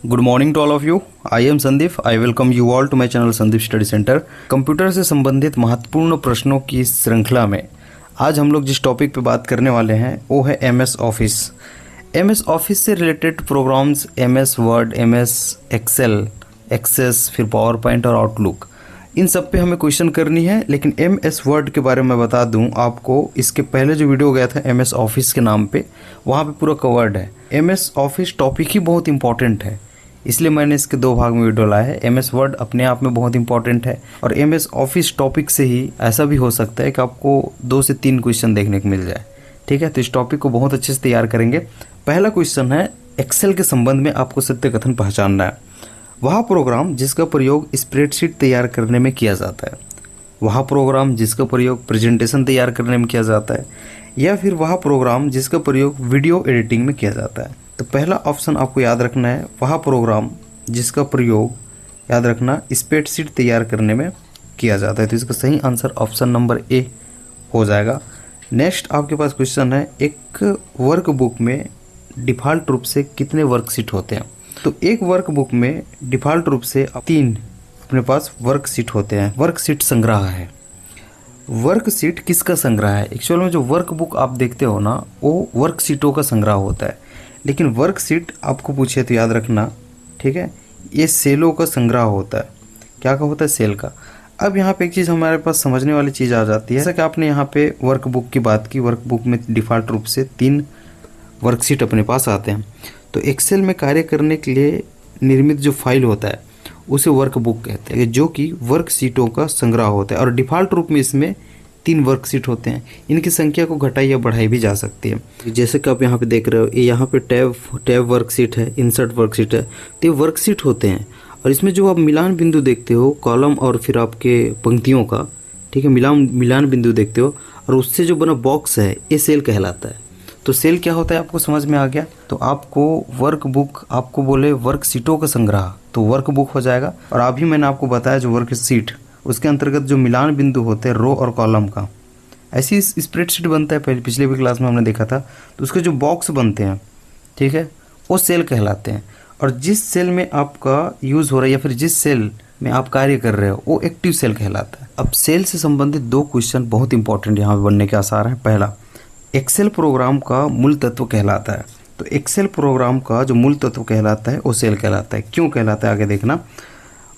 Good morning to all of you. I am Sandeep. I welcome you all to my channel Sandeep study centre. Computer से संबंधित महत्वपूर्ण प्रश्नों की इस श्रृंखला में आज हम लोग जिस टॉपिक पे बात करने वाले हैं वो है एमएस ऑफिस। एमएस ऑफिस से related programs MS Word, MS Excel, Access, फिर पावर पॉइंट और आउटलुक, इन सब पे हमें क्वेश्चन करनी है। लेकिन एमएस वर्ड के बारे में बता दूं आपको, इसके पहले जो वीडियो गया था एमएस ऑफिस के नाम पे, वहाँ पे पूरा कवर्ड है। एमएस ऑफिस टॉपिक ही बहुत इंपॉर्टेंट है, इसलिए मैंने इसके दो भाग में वीडियो लाया है। एमएस वर्ड अपने आप में बहुत इंपॉर्टेंट है और एमएस ऑफिस टॉपिक से ही ऐसा भी हो सकता है कि आपको 2 से 3 क्वेश्चन देखने को मिल जाए। ठीक है, तो इस टॉपिक को बहुत अच्छे से तैयार करेंगे। पहला क्वेश्चन है, एक्सेल के संबंध में आपको सत्य कथन पहचानना है। वह प्रोग्राम जिसका प्रयोग स्प्रेडशीट तैयार करने में किया जाता है, वह प्रोग्राम जिसका प्रयोग प्रेजेंटेशन तैयार करने में किया जाता है, या फिर वह प्रोग्राम जिसका प्रयोग वीडियो एडिटिंग में किया जाता है। तो पहला ऑप्शन आपको याद रखना है, वह प्रोग्राम जिसका प्रयोग, याद रखना, स्प्रेडशीट तैयार करने में किया जाता है। तो इसका सही आंसर ऑप्शन नंबर ए हो जाएगा। नेक्स्ट आपके पास क्वेश्चन है, एक वर्कबुक में डिफ़ॉल्ट रूप से कितने वर्कशीट होते हैं? तो एक वर्कबुक में डिफ़ॉल्ट रूप से 3 अपने पास वर्कशीट होते हैं। वर्कशीट संग्रह है। वर्कशीट किसका संग्रह है? एक्चुअल में जो वर्कबुक आप देखते हो ना, वो वर्कशीटों का संग्रह होता है। लेकिन वर्कशीट आपको पूछे तो याद रखना, ठीक है, ये सेलों का संग्रह होता है। क्या का होता है? सेल का। अब यहाँ पे एक चीज़ हमारे पास समझने वाली चीज़ आ जाती है। जैसा कि आपने यहाँ पे वर्कबुक की बात की, वर्कबुक में डिफ़ॉल्ट रूप से 3 वर्कशीट अपने पास आते हैं। तो एक्सेल में कार्य करने के लिए निर्मित जो फाइल होता है उसे वर्कबुक कहते हैं, जो कि वर्कशीटों का संग्रह होता है। और डिफ़ॉल्ट रूप में इसमें 3 वर्कशीट होते हैं। इनकी संख्या को घटाई या बढ़ाई भी जा सकती है। जैसे कि आप यहाँ पे देख रहे हो, ये यहाँ पे टैब वर्कशीट है, इंसर्ट वर्कशीट है। तो ये वर्कशीट होते हैं। और इसमें जो आप मिलान बिंदु देखते हो, कॉलम और फिर आपके पंक्तियों का, ठीक है, मिलान बिंदु देखते हो, और उससे जो बना बॉक्स है, ये सेल कहलाता है। तो सेल क्या होता है आपको समझ में आ गया? तो आपको वर्कबुक, आपको बोले वर्कशीटों का संग्रह, तो वर्कबुक हो जाएगा। और अभी मैंने आपको बताया जो वर्कशीट, उसके अंतर्गत जो मिलान बिंदु होते हैं रो और कॉलम का, ऐसी स्प्रेडशीट बनता है। पहले पिछले भी क्लास में हमने देखा था। तो उसके जो बॉक्स बनते हैं, ठीक है, वो सेल कहलाते हैं। और जिस सेल में आपका यूज़ हो रहा है या फिर जिस सेल में आप कार्य कर रहे हो, वो एक्टिव सेल कहलाता है। अब सेल से संबंधित 2 क्वेश्चन बहुत इंपॉर्टेंट यहाँ पे बनने के आसार हैं। पहला, एक्सेल प्रोग्राम का मूल तत्व कहलाता है। तो एक्सेल प्रोग्राम का जो मूल तत्व कहलाता है वो सेल कहलाता है। क्यों कहलाता है आगे देखना।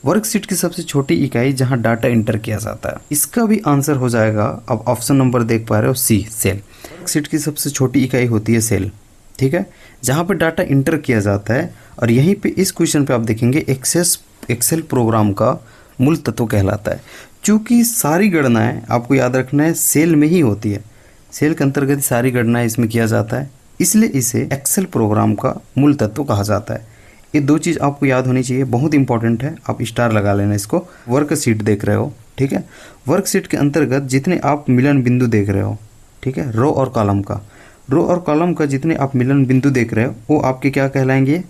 वर्कशीट की सबसे छोटी इकाई जहां डाटा इंटर किया जाता है, इसका भी आंसर हो जाएगा। अब ऑप्शन नंबर देख पा रहे हो, सी, सेल। वर्कशीट की सबसे छोटी इकाई होती है सेल, ठीक है, जहां पर डाटा इंटर किया जाता है। और यहीं पे इस क्वेश्चन पे आप देखेंगे एक्सेल प्रोग्राम का मूल तत्व कहलाता है। चूँकि सारी गणनाएँ आपको याद रखना है सेल में ही होती है, सेल के अंतर्गत सारी गणनाएं इसमें किया जाता है, इसलिए इसे एक्सेल प्रोग्राम का मूल तत्व कहा जाता है। ये 2 चीज़ आपको याद होनी चाहिए, बहुत इंपॉर्टेंट है। आप स्टार लगा लेना इसको। वर्कशीट देख रहे हो, ठीक है, वर्कशीट के अंतर्गत जितने आप मिलन बिंदु देख रहे हो, ठीक है, रो और कॉलम का जितने आप मिलन बिंदु देख रहे हो, वो आपके क्या कहलाएंगे?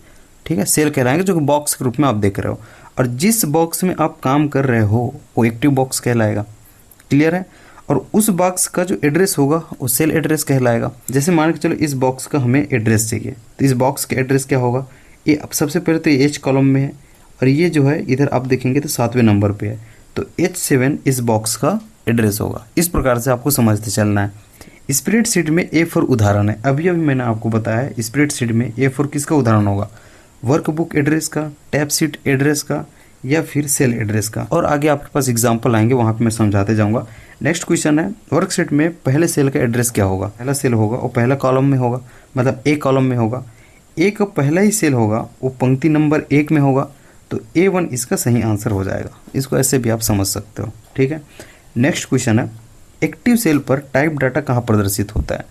ठीक है, सेल कहलाएंगे, जो कि बॉक्स के रूप में आप देख रहे हो। और जिस बॉक्स में आप काम कर रहे हो वो एक्टिव बॉक्स कहलाएगा। क्लियर है? और उस बॉक्स का जो एड्रेस होगा वो सेल एड्रेस कहलाएगा। जैसे मान के चलो इस बॉक्स का हमें एड्रेस चाहिए, तो इस बॉक्स का एड्रेस क्या होगा? ये अब सबसे पहले तो एच कॉलम में है, और ये जो है इधर आप देखेंगे तो 7वें नंबर पे है। तो H7 इस बॉक्स का एड्रेस होगा। इस प्रकार से आपको समझते चलना है। स्प्रेडशीट में A4 उदाहरण है। अभी मैंने आपको बताया स्प्रेडशीट में A4 किसका उदाहरण होगा? वर्कबुक एड्रेस का, टैब शीट एड्रेस का, या फिर सेल एड्रेस का। और आगे आपके पास एग्जाम्पल आएंगे, वहाँ पे मैं समझाते जाऊँगा। नेक्स्ट क्वेश्चन है, वर्कशीट में पहले सेल का एड्रेस क्या होगा? पहला सेल होगा वो पहला कॉलम में होगा, मतलब A कॉलम में होगा। A का पहला ही सेल होगा वो पंक्ति नंबर 1 में होगा। तो A1 इसका सही आंसर हो जाएगा। इसको ऐसे भी आप समझ सकते हो, ठीक है। नेक्स्ट क्वेश्चन है, एक्टिव सेल पर टाइप डाटा कहाँ प्रदर्शित होता है?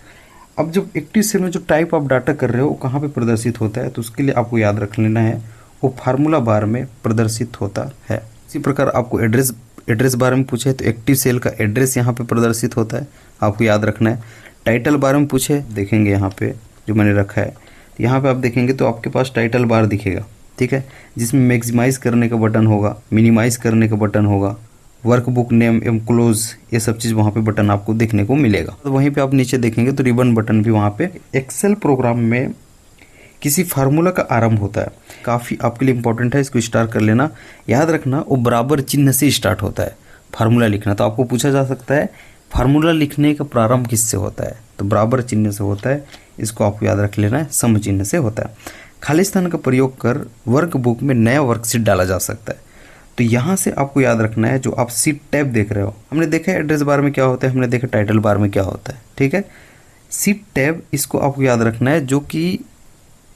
अब जब एक्टिव सेल में जो टाइप आप डाटा कर रहे हो वो कहाँ पर प्रदर्शित होता है, तो उसके लिए आपको याद रख लेना है, वो फार्मूला बार में प्रदर्शित होता है। इसी प्रकार आपको एड्रेस बार में पूछे तो एक्टिव सेल का एड्रेस यहाँ पे प्रदर्शित होता है, आपको याद रखना है। टाइटल बार में पूछे, देखेंगे यहाँ पे जो मैंने रखा है, यहाँ पे आप देखेंगे तो आपके पास टाइटल बार दिखेगा, ठीक है, जिसमें मैक्सिमाइज़ करने का बटन होगा, मिनिमाइज़ करने का बटन होगा, वर्कबुक नेम एवं क्लोज, ये सब चीज़ वहाँ पे बटन आपको देखने को मिलेगा। तो वहीं पे आप नीचे देखेंगे तो रिबन बटन भी वहाँ पे। एक्सेल प्रोग्राम में किसी फार्मूला का आरंभ होता है, काफ़ी आपके लिए इंपॉर्टेंट है, इसको स्टार कर लेना, याद रखना वो बराबर चिन्ह से स्टार्ट होता है फार्मूला लिखना। तो आपको पूछा जा सकता है फार्मूला लिखने का प्रारंभ किससे होता है, तो बराबर चिन्ह से होता है, इसको आपको याद रख लेना है, सम चिन्ह से होता है। खाली स्थान का प्रयोग कर वर्कबुक में नया वर्कशीट डाला जा सकता है। तो यहाँ से आपको याद रखना है, जो आप सीट टैब देख रहे हो, हमने देखा है एड्रेस बार में क्या होता है, हमने देखा टाइटल बार में क्या होता है, ठीक है। सीट टैब इसको आपको याद रखना है, जो कि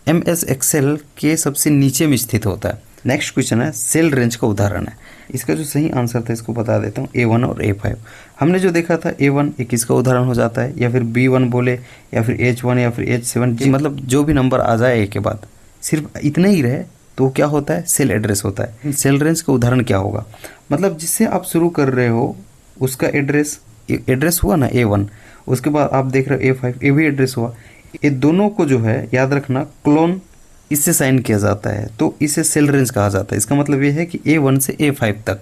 MS एक्सेल के सबसे नीचे में स्थित होता है। नेक्स्ट क्वेश्चन है सेल रेंज का उदाहरण है। इसका जो सही आंसर था इसको बता देता हूँ, A1 और A5। हमने जो देखा था A1 एक इसका उदाहरण हो जाता है, या फिर B1 बोले, या फिर H1 या फिर H7, मतलब जो भी नंबर आ जाए A के बाद, सिर्फ इतना ही रहे तो क्या होता है, सेल एड्रेस होता है। सेल रेंज का उदाहरण क्या होगा, मतलब जिससे आप शुरू कर रहे हो उसका एड्रेस हुआ ना A1, उसके बाद आप देख रहे हो A5, ये भी एड्रेस हुआ। ये दोनों को जो है याद रखना क्लोन इससे साइन किया जाता है, तो इसे सेल रेंज कहा जाता है। इसका मतलब ये है कि A1 से A5 तक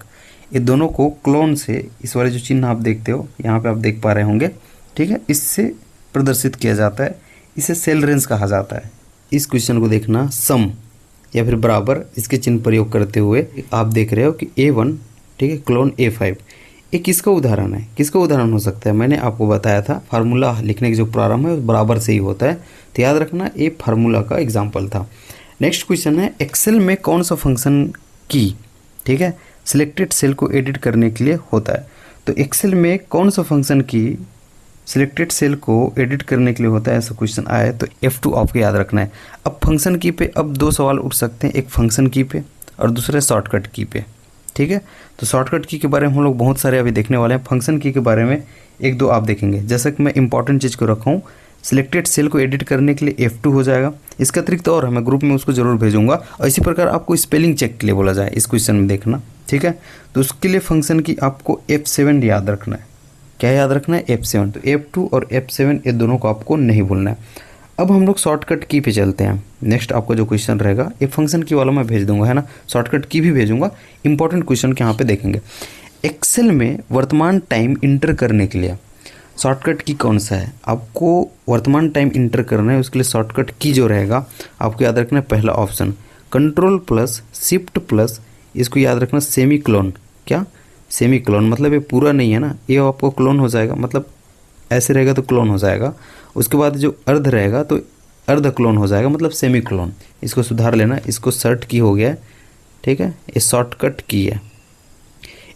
ये दोनों को क्लोन से, इस वाले जो चिन्ह आप देखते हो यहाँ पे आप देख पा रहे होंगे, ठीक है, इससे प्रदर्शित किया जाता है, इसे सेल रेंज कहा जाता है। इस क्वेश्चन को देखना, सम या फिर बराबर इसके चिन्ह प्रयोग करते हुए आप देख रहे हो कि A1, ठीक है, क्लोन A5, ये किसका उदाहरण है, किसका उदाहरण हो सकता है। मैंने आपको बताया था फार्मूला लिखने का जो प्रारंभ है बराबर से ही होता है, तो याद रखना ये फार्मूला का एग्जाम्पल था। नेक्स्ट क्वेश्चन है एक्सेल में कौन सा फंक्शन की, ठीक है, सिलेक्टेड सेल को एडिट करने के लिए होता है। तो एक्सेल में कौन सा फंक्शन की सिलेक्टेड सेल को एडिट करने के लिए होता है, ऐसा क्वेश्चन आए तो F2 आपको याद रखना है। अब फंक्शन की पे अब दो सवाल उठ सकते हैं, एक फंक्शन की पे और दूसरे शॉर्टकट की पे, ठीक है। तो शॉर्टकट की के बारे में हम लोग बहुत सारे अभी देखने वाले हैं, फंक्शन की के बारे में एक दो आप देखेंगे। जैसा कि मैं इंपॉर्टेंट चीज़ को रखा हूँ, सिलेक्टेड सेल को एडिट करने के लिए F2 हो जाएगा। इसका अतिरिक्त और है, मैं ग्रुप में उसको जरूर भेजूंगा। और इसी प्रकार आपको स्पेलिंग चेक के लिए बोला जाए इस क्वेश्चन में देखना, ठीक है। तो उसके लिए फंक्शन की आपको F7 याद रखना है। क्या याद रखना है, F7। तो F2 और F7 ये दोनों को आपको नहीं भूलना है। अब हम लोग शॉर्टकट की पे चलते हैं। नेक्स्ट आपका जो क्वेश्चन रहेगा ये फंक्शन की वाला मैं भेज दूंगा, है ना, शॉर्टकट की भी भेजूंगा। इंपॉर्टेंट क्वेश्चन के यहाँ पे देखेंगे। एक्सेल में वर्तमान टाइम इंटर करने के लिए शॉर्टकट की कौन सा है, आपको वर्तमान टाइम इंटर करना है, उसके लिए शॉर्टकट की जो रहेगा आपको याद रखना है, पहला option control plus shift plus, इसको याद रखना सेमी क्लोन। क्या सेमी क्लोन, मतलब ये पूरा नहीं है ना, ये आपको क्लोन हो जाएगा, मतलब ऐसे रहेगा तो क्लोन हो जाएगा। उसके बाद जो अर्ध रहेगा तो अर्ध क्लोन हो जाएगा, मतलब सेमी क्लोन। इसको सुधार लेना, इसको शॉर्ट की हो गया, ठीक है, ये शॉर्टकट की है।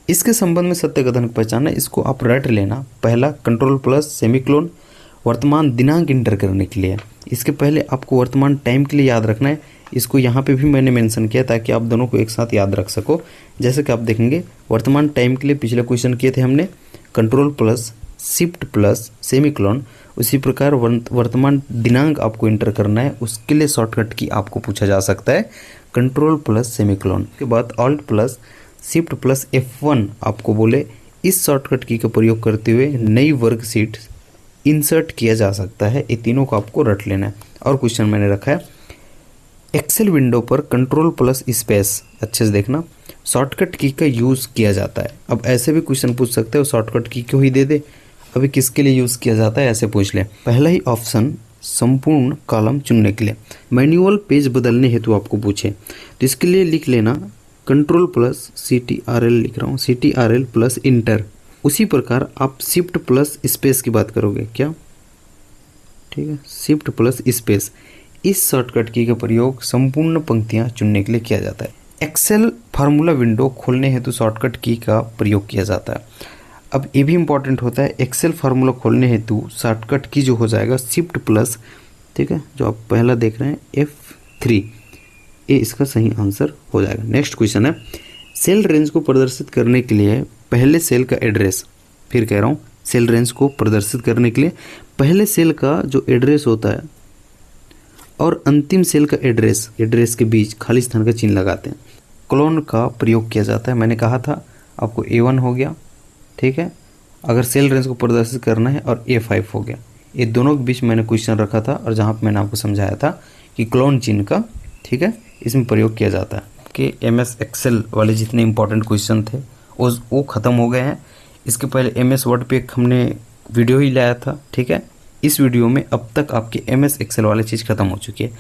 इसके संबंध में सत्य कथन पहचानना, इसको आप रट लेना। पहला कंट्रोल प्लस सेमी क्लोन वर्तमान दिनांक इंटर करने के लिए, इसके पहले आपको वर्तमान टाइम के लिए याद रखना है। इसको यहाँ पे भी मैंने मेंशन किया ताकि आप दोनों को एक साथ याद रख सको। जैसे कि आप देखेंगे वर्तमान टाइम के लिए पिछले क्वेश्चन किए थे हमने control plus shift plus semi clone, उसी प्रकार वर्तमान दिनांक आपको इंटर करना है, उसके लिए शॉर्टकट की आपको पूछा जा सकता है कंट्रोल प्लस सेमी क्लोन। के बाद alt plus shift plus F1 आपको बोले, इस शॉर्टकट की का प्रयोग करते हुए नई वर्कशीट इंसर्ट किया जा सकता है। ये तीनों को आपको रट लेना है। और क्वेश्चन मैंने रखा है एक्सेल विंडो पर कंट्रोल प्लस स्पेस, अच्छे से देखना, शॉर्टकट की का यूज़ किया जाता है। अब ऐसे भी क्वेश्चन पूछ सकते हो शॉर्टकट की क्यों ही दे दे, अभी किसके लिए यूज़ किया जाता है ऐसे पूछ ले। पहला ही ऑप्शन संपूर्ण कॉलम चुनने के लिए, मैनुअल पेज बदलने हेतु आपको पूछे तो इसके लिए लिख लेना कंट्रोल प्लस CTRL, लिख रहा हूँ CTRL प्लस इंटर। उसी प्रकार आप शिफ्ट प्लस स्पेस की बात करोगे, क्या, ठीक है, शिफ्ट प्लस स्पेस। इस शॉर्टकट की का प्रयोग संपूर्ण पंक्तियां चुनने के लिए किया जाता है। एक्सेल फार्मूला विंडो खोलने हेतु शॉर्टकट की का प्रयोग किया जाता है। अब ये भी इंपॉर्टेंट होता है, एक्सेल फार्मूला खोलने हेतु शॉर्टकट की जो हो जाएगा शिफ्ट प्लस, ठीक है, जो आप पहला देख रहे हैं F3, ये इसका सही आंसर हो जाएगा। नेक्स्ट क्वेश्चन है सेल रेंज को प्रदर्शित करने के लिए पहले सेल का एड्रेस, फिर कह रहा हूँ सेल रेंज को प्रदर्शित करने के लिए पहले सेल का जो एड्रेस होता है और अंतिम सेल का एड्रेस के बीच खाली स्थान का चिन्ह लगाते हैं, क्लोन का प्रयोग किया जाता है। मैंने कहा था आपको A1 हो गया, ठीक है, अगर सेल रेंज को प्रदर्शित करना है, और A5 हो गया। ये दोनों के बीच मैंने क्वेश्चन रखा था और जहाँ पर मैंने आपको समझाया था कि क्लोन चिन्ह का, ठीक है, इसमें प्रयोग किया जाता है। कि MS एक्सेल वाले जितने इंपॉर्टेंट क्वेश्चन थे वो ख़त्म हो गए हैं। इसके पहले MS वर्ड पे हमने वीडियो ही लाया था, ठीक है। इस वीडियो में अब तक आपके MS एक्सेल वाली चीज़ ख़त्म हो चुकी है।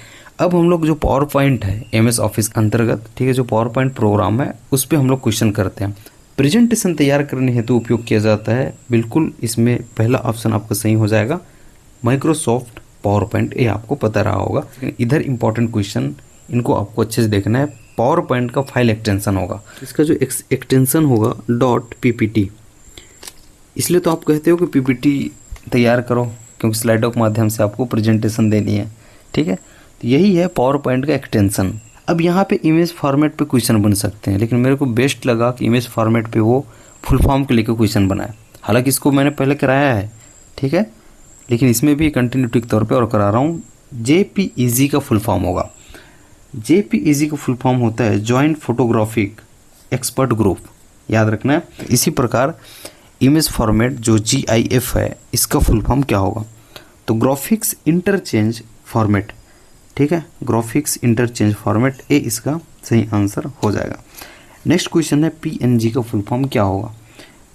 अब हम लोग जो पावर पॉइंट है एमएस ऑफिस अंतर्गत, ठीक है, जो पावर पॉइंट प्रोग्राम है उस पर हम लोग क्वेश्चन करते हैं। प्रेजेंटेशन तैयार करने हेतु उपयोग किया जाता है, बिल्कुल इसमें पहला ऑप्शन आपका सही हो जाएगा, माइक्रोसॉफ्ट पावर पॉइंट। ये आपको पता रहा होगा। इधर इंपॉर्टेंट क्वेश्चन, इनको आपको अच्छे से देखना है। पावर पॉइंट का फाइल एक्सटेंशन होगा, इसका जो एक्सटेंशन होगा .ppt, इसलिए तो आप कहते हो कि पीपीटी तैयार करो, क्योंकि स्लाइडों के माध्यम से आपको प्रेजेंटेशन देनी है, ठीक है। तो यही है पावर पॉइंट का एक्सटेंशन। अब यहाँ पे इमेज फॉर्मेट पे क्वेश्चन बन सकते हैं, लेकिन मेरे को बेस्ट लगा कि इमेज फॉर्मेट पे वो फुल फॉर्म के लेकर क्वेश्चन बनाए। हालांकि इसको मैंने पहले कराया है, ठीक है, लेकिन इसमें भी कंटिन्यूटी के तौर पे और करा रहा हूँ। JPEG का फुल फॉर्म होगा, JPEG का फुल फॉर्म होता है जॉइंट फोटोग्राफिक एक्सपर्ट ग्रुप, याद रखना है। इसी प्रकार इमेज फॉर्मेट जो GIF है, इसका फुल फॉर्म क्या होगा? तो ग्राफिक्स इंटरचेंज फॉर्मेट, ठीक है, ग्राफिक्स इंटरचेंज फॉर्मेट, ये इसका सही आंसर हो जाएगा। नेक्स्ट क्वेश्चन है PNG का फुल फॉर्म क्या होगा?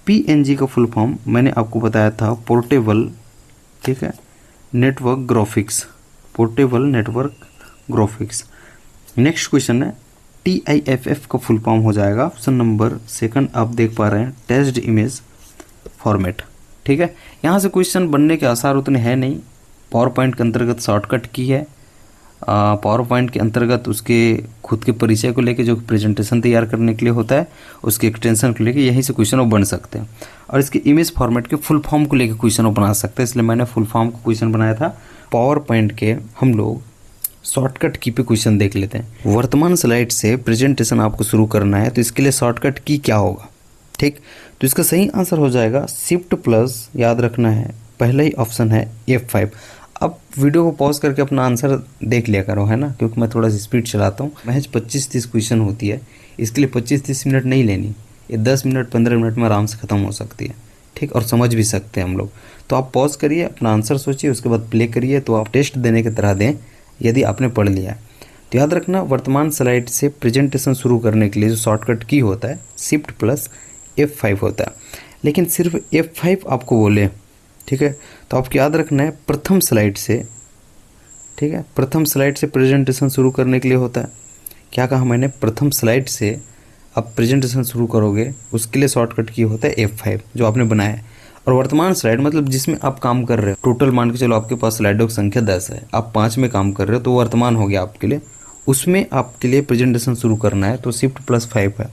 PNG का फुल फॉर्म मैंने आपको बताया था पोर्टेबल, ठीक है, network graphics, portable network graphics. Next question है TIFF का फुल फॉर्म हो जाएगा ऑप्शन नंबर सेकंड, आप देख पा रहे हैं, टेक्स्ट इमेज फॉर्मेट, ठीक है। यहाँ से क्वेश्चन बनने के आसार उतने हैं नहीं। पावर पॉइंट के अंतर्गत शॉर्टकट की है, पावर पॉइंट के अंतर्गत उसके खुद के परिचय को लेके जो प्रेजेंटेशन तैयार करने के लिए होता है, उसके एक्सटेंशन को लेके यहीं से क्वेश्चन वो बन सकते हैं। और इसके इमेज फॉर्मेट के फुल फॉर्म को लेके क्वेश्चन वो बना सकते हैं, इसलिए मैंने फुल फॉर्म का क्वेश्चन बनाया था। पावर पॉइंट के हम लोग शॉर्टकट की पे क्वेश्चन देख लेते हैं। वर्तमान स्लाइड से प्रेजेंटेशन आपको शुरू करना है, तो इसके लिए शॉर्टकट की क्या होगा, ठीक। तो इसका सही आंसर हो जाएगा Shift+, याद रखना है, पहला ही ऑप्शन है F5। अब वीडियो को पॉज करके अपना आंसर देख लिया करो, है ना, क्योंकि मैं थोड़ा सा स्पीड चलाता हूँ। महज 25-30 क्वेश्चन होती है, इसके लिए 25-30 मिनट नहीं लेनी, ये 10 मिनट 15 मिनट में आराम से ख़त्म हो सकती है, ठीक, और समझ भी सकते हैं हम लोग। तो आप पॉज करिए, अपना आंसर सोचिए, उसके बाद प्ले करिए, तो आप टेस्ट देने की तरह दें यदि आपने पढ़ लिया है। तो याद रखना, वर्तमान स्लाइड से प्रेजेंटेशन शुरू करने के लिए जो शॉर्टकट की होता है Shift+F5 होता है, लेकिन सिर्फ F5 आपको बोले, ठीक है। तो आपको याद रखना है प्रथम स्लाइड से, ठीक है, प्रथम स्लाइड से प्रेजेंटेशन शुरू करने के लिए होता है। क्या कहा मैंने? प्रथम स्लाइड से आप प्रेजेंटेशन शुरू करोगे, उसके लिए शॉर्टकट की होता है F5 जो आपने बनाया है। और वर्तमान स्लाइड मतलब जिसमें आप काम कर रहे हो, टोटल मान के चलो आपके पास स्लाइडों की संख्या 10 है, आप 5 में काम कर रहे हो, तो वर्तमान हो गया आपके लिए, उसमें आपके लिए प्रेजेंटेशन शुरू करना है, तो Shift+5 है।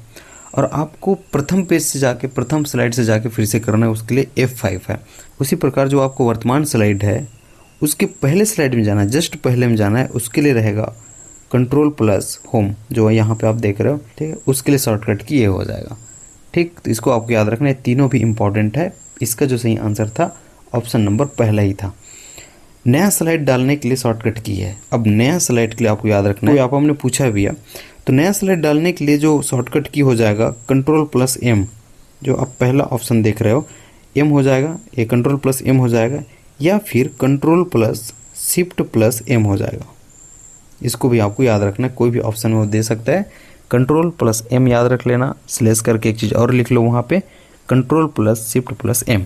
और आपको प्रथम पेज से जाके, प्रथम स्लाइड से जाके फिर से करना है, उसके लिए F5 है। उसी प्रकार जो आपको वर्तमान स्लाइड है उसके पहले स्लाइड में जाना है, जस्ट पहले में जाना है, उसके लिए रहेगा Ctrl+Home, जो यहाँ पे आप देख रहे हो, ठीक है, उसके लिए शॉर्टकट की ये हो जाएगा, ठीक। तो इसको आपको याद रखना है, तीनों भी इंपॉर्टेंट है। इसका जो सही आंसर था ऑप्शन नंबर पहला ही था। नया स्लाइड डालने के लिए शॉर्टकट की है। अब नया स्लाइड के लिए आपको याद रखना है, आपने पूछा भी है, तो नया स्लाइड डालने के लिए जो शॉर्टकट की हो जाएगा Ctrl+M, जो आप पहला ऑप्शन देख रहे हो, M हो जाएगा, ये Ctrl+M हो जाएगा, या फिर Ctrl+Shift+M हो जाएगा। इसको भी आपको याद रखना है, कोई भी ऑप्शन में वो दे सकता है। Ctrl+M याद रख लेना, स्लेश करके एक चीज़ और लिख लो वहाँ पे, Ctrl+Shift+M,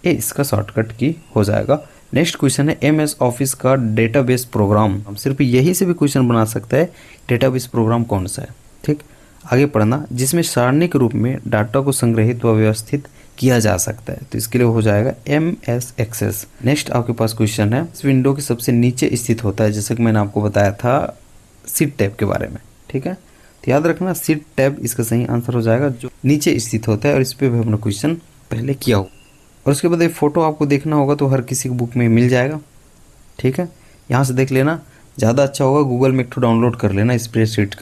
ये इसका शॉर्टकट की हो जाएगा। नेक्स्ट क्वेश्चन है MS ऑफिस का डेटाबेस प्रोग्राम, हम सिर्फ यही से भी क्वेश्चन बना सकता है, डेटाबेस प्रोग्राम कौन सा है, ठीक। आगे पढ़ना, जिसमें सारणी के रूप में डाटा को संग्रहित व व्यवस्थित किया जा सकता है, तो इसके लिए हो जाएगा MS एक्सेस। नेक्स्ट आपके पास क्वेश्चन है, इस विंडो के सबसे नीचे स्थित होता है, जैसे कि मैंने आपको बताया था सीट टैब के बारे में, ठीक है। तो याद रखना, सीट टैब इसका सही आंसर हो जाएगा, जो नीचे स्थित होता है, और इस पर भी अपना क्वेश्चन पहले किया हो। और उसके बाद ये फोटो आपको देखना होगा, तो हर किसी की बुक में मिल जाएगा, ठीक है, यहाँ से देख लेना, ज़्यादा अच्छा होगा गूगल में एक ठो डाउनलोड कर लेना स्प्रेडशीट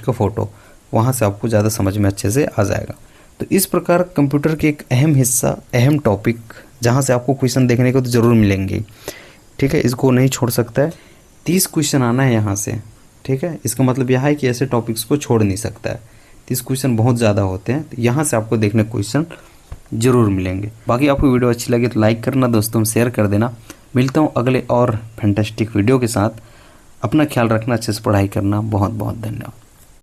का फ़ोटो, वहाँ से आपको ज़्यादा समझ में अच्छे से आ जाएगा। तो इस प्रकार कंप्यूटर के एक अहम हिस्सा, अहम टॉपिक, जहाँ से आपको क्वेश्चन देखने को तो ज़रूर मिलेंगे, ठीक है, इसको नहीं छोड़ सकता है। 30 क्वेश्चन आना है यहाँ से, ठीक है, इसका मतलब यह है कि ऐसे टॉपिक्स को छोड़ नहीं सकता है। 30 क्वेश्चन बहुत ज़्यादा होते हैं, तो यहाँ से आपको देखने क्वेश्चन जरूर मिलेंगे। बाकी आपको वीडियो अच्छी लगे तो लाइक करना, दोस्तों में शेयर कर देना। मिलता हूँ अगले और फैंटास्टिक वीडियो के साथ। अपना ख्याल रखना, अच्छे से पढ़ाई करना। बहुत बहुत धन्यवाद।